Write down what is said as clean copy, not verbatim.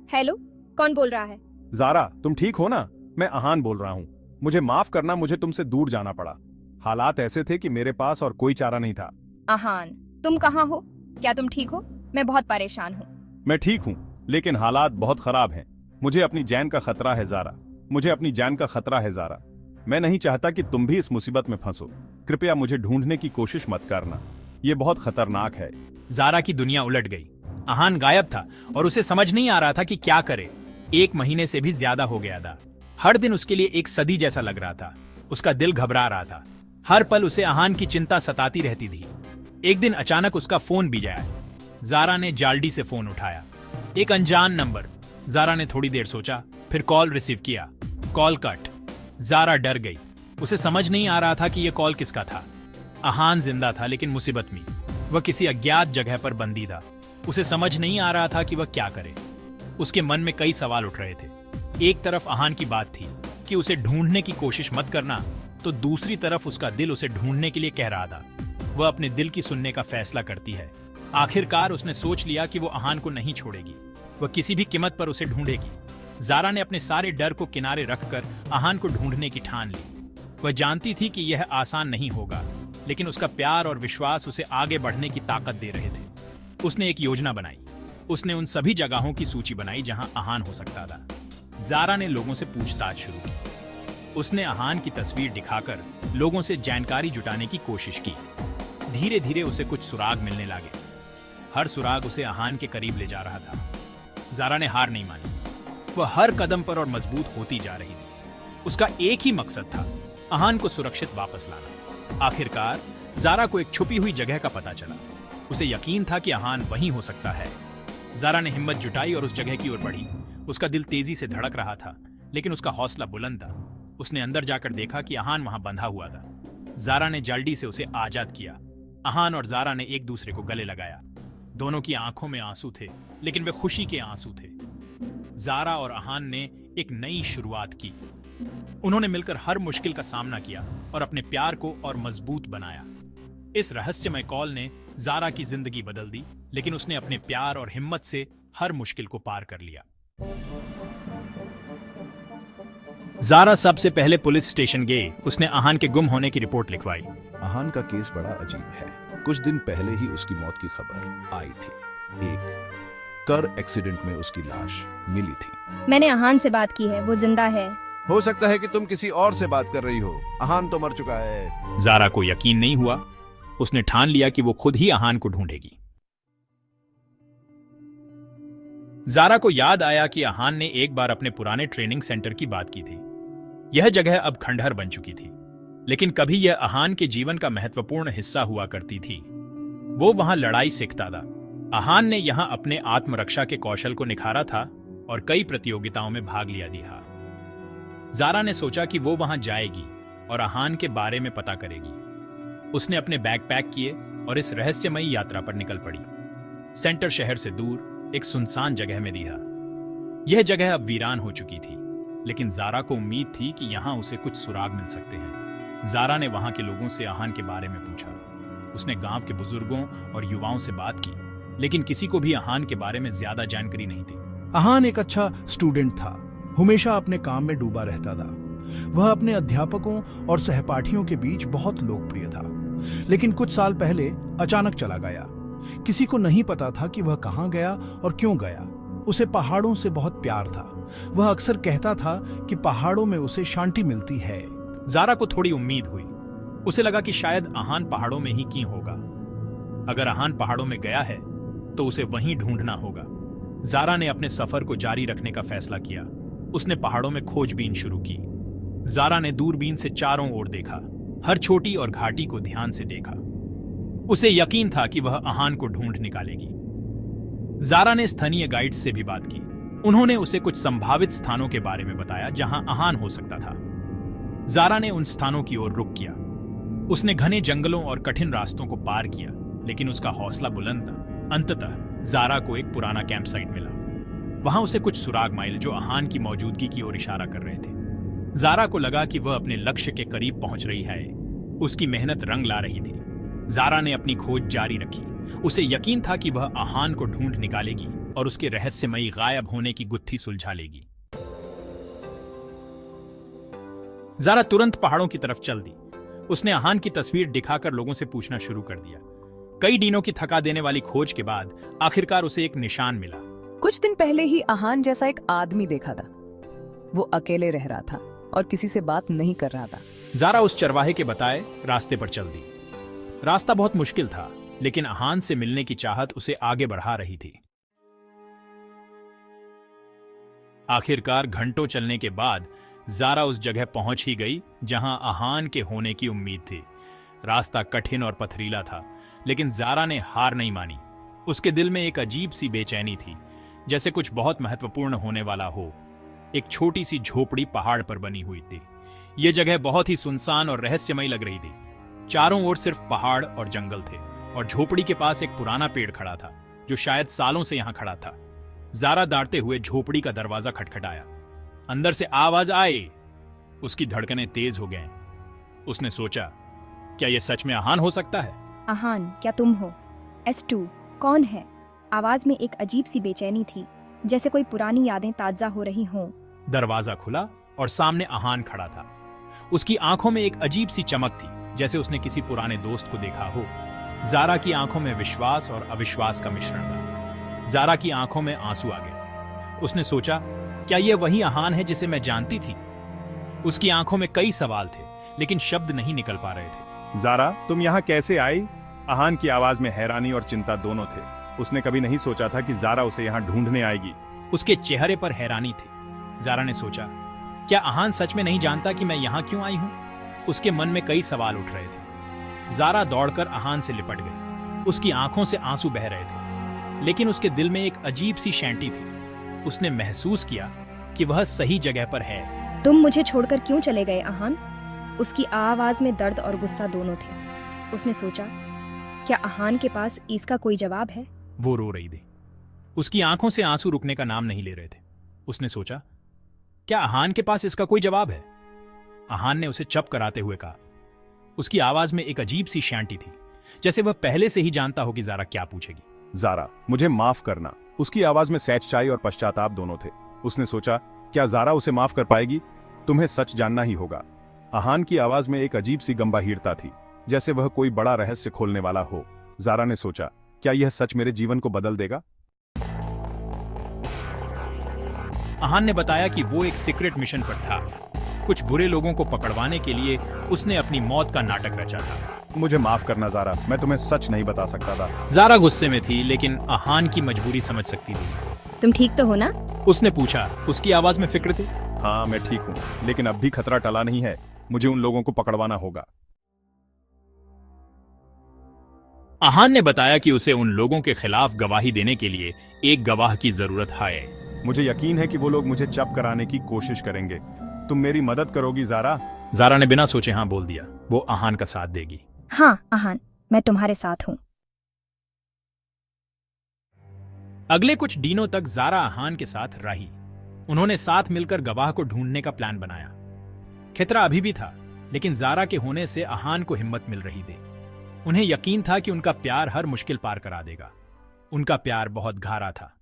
Hello, कौन बोल रहा है? ज़ारा, तुम ठीक हो ना? मैं अहान बोल रहा हूँ। मुझे माफ करना, मुझे तुमसे दूर जाना पड़ा। हालात ऐसे थे कि मेरे पास और कोई चारा नहीं था। आहान, तुम कहाँ हो? क्या तुम ठीक हो? मैं बहुत परेशान हूँ। मैं ठीक हूँ, लेकिन हालात बहुत खराब हैं। मुझे अपनी जान का खतरा है ज़ारा। मुझे अपनी जान का खतरा है ज़ारा। मैं नहीं चाहता कि तुम भी इस मुसीबत में फंसो। कृपया मुझे ढूंढने की कोशिश मत करना। ये बहुत खतरनाक है। ज़ारा की दुनिया उलट गई। अहान गायब था और उसे समझ नहीं आ रहा था कि क्या करे। 1 महीने से भी ज्यादा हो गया था। हर दिन उसके लिए एक सदी जैसा लग रहा था। उसका दिल घबरा रहा था। हर पल उसे अहान की चिंता सताती रहती थी। एक दिन अचानक उसका फोन भी आया। ज़ारा ने जाल्डी से फोन उठाया। एक अनजान नंबर। ज़ारा ने थोड़ी देर सोचा, फिर कॉल रिसीव किया। Call cut. ज़ारा डर गई। उसे समझ नहीं आ रहा था कि यह कॉल किसका था। अहान जिंदा था लेकिन मुसीबत में। वह किसी अज्ञात जगह पर बंदी था। उसे समझ नहीं आ रहा था कि वह क्या करे। उसके मन में कई सवाल उठ रहे थे। एक तरफ अहान की बात थी कि उसे ढूंढने की कोशिश मत करना, तो दूसरी तरफ उसका दिल उसे ढूंढने के लिए कह रहा था। वह अपने दिल की सुनने का फैसला करती है। आखिरकार उसने सोच लिया कि वो अहान को नहीं छोड़ेगी। वह किसी भी कीमत पर उसे ढूंढेगी। ज़ारा ने अपने सारे डर को किनारे रखकर अहान को ढूंढने की ठान ली। वह जानती थी कि यह आसान नहीं होगा, लेकिन उसका प्यार और विश्वास उसे आगे बढ़ने की ताकत दे रहे थे। उसने एक योजना बनाई। उसने उन सभी जगहों की सूची बनाई जहां अहान हो सकता था। ज़ारा ने लोगों से पूछताछ शुरू की। उसने अहान की तस्वीर दिखाकर लोगों से जानकारी जुटाने की कोशिश की। धीरे धीरे उसे कुछ सुराग मिलने लगे। हर सुराग उसे अहान के करीब ले जा रहा था। ज़ारा ने हार नहीं मानी। वह हर कदम पर और मजबूत होती जा रही थी। उसका एक ही मकसद था, अहान को सुरक्षित वापस लाना। आखिरकार ज़ारा को एक छुपी हुई जगह का पता चला। उसे यकीन था कि अहान वहीं हो सकता है। ज़ारा ने हिम्मत जुटाई और उस जगह की ओर बढ़ी। उसका दिल तेजी से धड़क रहा था, लेकिन उसका हौसला बुलंद था। उसने अंदर जाकर देखा कि अहान वहां बंधा हुआ था। ज़ारा ने जल्दी से उसे आजाद किया। अहान और ज़ारा ने एक दूसरे को गले लगाया। दोनों की आंखों में आंसू थे, लेकिन वे खुशी के आंसू थे। ज़ारा और अहान ने एक नई शुरुआत की। उन्होंने मिलकर हर मुश्किल का सामना किया और अपने प्यार को और मजबूत बनाया। इस रहस्यमय कॉल ने ज़ारा की जिंदगी बदल दी, लेकिन उसने अपने प्यार और हिम्मत से हर मुश्किल को पार कर लिया। ज़ारा सबसे पहले पुलिस स्टेशन गई। उसने अहान के गुम होने की रिपोर्ट लिखवाई। अहान का केस बड़ा अजीब है। कुछ दिन पहले ही उसकी मौत की खबर आई थी। एक कार एक्सीडेंट में उसकी लाश मिली थी। मैंने आहान से बात की है, वो जिंदा है। हो सकता है कि तुम किसी और से बात कर रही हो। अहान तो मर चुका है। ज़ारा को यकीन नहीं हुआ। उसने ठान लिया कि वो खुद ही अहान को ढूंढेगी। ज़ारा को याद आया कि अहान ने एक बार अपने पुराने ट्रेनिंग सेंटर की बात की थी। यह जगह अब खंडहर बन चुकी थी, लेकिन कभी यह अहान के जीवन का महत्वपूर्ण हिस्सा हुआ करती थी। वो वहां लड़ाई सीखता था। अहान ने यहां अपने आत्मरक्षा के कौशल को निखारा था और कई प्रतियोगिताओं में भाग लिया था। ज़ारा ने सोचा कि वो वहां जाएगी और अहान के बारे में पता करेगी। उसने अपने बैग पैक किए और इस रहस्यमयी यात्रा पर निकल पड़ी। सेंटर शहर से दूर एक सुनसान जगह में था। यह जगह अब वीरान हो चुकी थी, लेकिन ज़ारा को उम्मीद थी कि यहां उसे कुछ सुराग मिल सकते हैं। ज़ारा ने वहां के लोगों से अहान के बारे में पूछा। उसने गांव के बुजुर्गों और युवाओं से बात की, लेकिन किसी को भी अहान के बारे में ज्यादा जानकारी नहीं थी। अहान एक अच्छा स्टूडेंट था। हमेशा अपने काम में डूबा रहता था। वह अपने अध्यापकों और सहपाठियों के बीच बहुत लोकप्रिय था, लेकिन कुछ साल पहले अचानक चला गया। किसी को नहीं पता था कि वह कहां गया और क्यों गया। उसे पहाड़ों से बहुत प्यार था। वह अक्सर कहता था कि पहाड़ों में उसे शांति मिलती है। ज़ारा को थोड़ी उम्मीद हुई। उसे लगा कि शायद अहान पहाड़ों में ही क्यों होगा। अगर अहान पहाड़ों में गया है तो उसे वहीं ढूंढना होगा। ज़ारा ने अपने सफर को जारी रखने का फैसला किया। उसने पहाड़ों में खोजबीन शुरू की। ज़ारा ने दूरबीन से चारों ओर देखा, हर छोटी और घाटी को ध्यान से देखा। उसे यकीन था कि वह अहान को ढूंढ निकालेगी। ज़ारा ने स्थानीय गाइड्स से भी बात की। उन्होंने उसे कुछ संभावित स्थानों के बारे में बताया जहां अहान हो सकता था। ज़ारा ने उन स्थानों की ओर रुख किया। उसने घने जंगलों और कठिन रास्तों को पार किया, लेकिन उसका हौसला बुलंद था। अंततः ज़ारा को एक पुराना कैंप साइट मिला। वहां उसे कुछ सुराग मिले जो अहान की मौजूदगी की ओर इशारा कर रहे थे। ज़ारा को लगा कि वह अपने लक्ष्य के करीब पहुंच रही है। उसकी मेहनत रंग ला रही थी। ज़ारा ने अपनी खोज जारी रखी। उसे यकीन था कि वह अहान को ढूंढ निकालेगी और उसके रहस्यमयी गायब होने की गुत्थी सुलझा लेगी। जारा तुरंत पहाड़ों की तरफ चल दी। उसने आहान की तस्वीर दिखाकर लोगों से पूछना शुरू कर दिया। कई दिनों की थका देने वाली खोज के बाद आखिरकार उसे एक निशान मिला। कुछ दिन पहले ही आहान जैसा एक आदमी देखा था। वो अकेले रह रहा था और किसी से बात नहीं कर रहा था। जारा उस चरवाहे के बताए रास्ते पर चल दी। रास्ता बहुत मुश्किल था, लेकिन आहान से मिलने की चाहत उसे आगे बढ़ा रही थी। आखिरकार घंटों चलने के बाद जारा उस जगह पहुंच ही गई जहां आहान के होने की उम्मीद थी। रास्ता कठिन और पथरीला था, लेकिन जारा ने हार नहीं मानी। उसके दिल में एक अजीब सी बेचैनी थी, जैसे कुछ बहुत महत्वपूर्ण होने वाला हो। एक छोटी सी झोपड़ी पहाड़ पर बनी हुई थी। यह जगह बहुत ही सुनसान और रहस्यमयी लग रही थी। चारों ओर सिर्फ पहाड़ और जंगल थे, और झोपड़ी के पास एक पुराना पेड़ खड़ा था जो शायद सालों से यहां खड़ा था। जारा दौड़ते हुए झोपड़ी का दरवाजा खटखटाया। अंदर से आवाज आई। उसकी धड़कनें तेज हो गईं। उसने सोचा, क्या यह सच में आहान हो सकता है? आहान, क्या तुम हो? S2 कौन है? आवाज में एक अजीब सी बेचैनी थी, जैसे कोई पुरानी यादें ताजा हो रही हों। दरवाजा खुला और सामने आहान खड़ा था। उसकी आंखों में एक अजीब सी चमक थी, जैसे उसने किसी पुराने दोस्त को देखा हो। जारा की आंखों में विश्वास और अविश्वास का मिश्रण था। जारा की आंखों में आंसू आ गए। उसने सोचा, क्या यह वही आहान है जिसे मैं जानती थी? उसकी आंखों में कई सवाल थे, लेकिन शब्द नहीं निकल पा रहे थे। जारा, तुम यहाँ कैसे आई? आहान की आवाज में हैरानी और चिंता दोनों थे। उसने कभी नहीं सोचा था कि जारा उसे यहाँ ढूंढने आएगी। उसके चेहरे पर हैरानी थी। जारा ने सोचा, क्या आहान सच में नहीं जानता कि मैं यहाँ क्यों आई हूँ? उसके मन में कई सवाल उठ रहे थे। जारा दौड़कर आहान से लिपट गई। उसकी आंखों से आंसू बह रहे थे, लेकिन उसके दिल में एक अजीब सी शैंटी थी। उसने महसूस किया कि वह सही जगह पर है। तुम मुझे छोड़कर क्यों चले गए आहान? उसकी आवाज में दर्द और गुस्सा दोनों थे। उसने सोचा, क्या आहान के पास इसका कोई जवाब है? वो रो रही थी। उसकी आंखों से आंसू रुकने का नाम नहीं ले रहे थे। उसने सोचा, क्या आहान के पास इसका कोई जवाब है? आहान ने उसे चुप कराते हुए कहा। उसकी आवाज में एक अजीब सी शांति थी, जैसे वह पहले से ही जानता हो कि जारा क्या पूछेगी। जारा, मुझे माफ करना। उसकी आवाज में सच्चाई और पश्चाताप दोनों थे। उसने सोचा, क्या जारा उसे माफ कर पाएगी? तुम्हें सच जानना ही होगा। आहान की आवाज में एक अजीब सी गंभीरता थी, जैसे वह कोई बड़ा रहस्य खोलने वाला हो। जारा ने सोचा, क्या यह सच मेरे जीवन को बदल देगा? आहान ने बताया कि वो एक सीक्रेट मिशन पर था। कुछ बुरे लोगों को पकड़वाने के लिए उसने अपनी मौत का नाटक रचा था। मुझे माफ करना जारा, मैं तुम्हें सच नहीं बता सकता था। जारा गुस्से में थी, लेकिन आहान की मजबूरी समझ सकती थी। तुम ठीक तो हो ना? उसने पूछा। उसकी आवाज में फिक्र थी। हाँ, मैं ठीक हूँ, लेकिन अब भी खतरा टला नहीं है। मुझे उन लोगों को पकड़वाना होगा। आहान ने बताया कि उसे उन लोगों के खिलाफ गवाही देने के लिए एक गवाह की जरूरत है। मुझे यकीन है कि वो लोग मुझे चुप कराने की कोशिश करेंगे। तुम मेरी मदद करोगी जारा? जारा ने बिना सोचे हाँ बोल दिया। वो आहान का साथ देगी। हाँ आहान, मैं तुम्हारे साथ हूँ। अगले कुछ दिनों तक जारा आहान के साथ रही। उन्होंने साथ मिलकर गवाह को ढूंढने का प्लान बनाया। खतरा अभी भी था, लेकिन जारा के होने से आहान को हिम्मत मिल रही थी। उन्हें यकीन था कि उनका प्यार हर मुश्किल पार करा देगा। उनका प्यार बहुत गहरा था।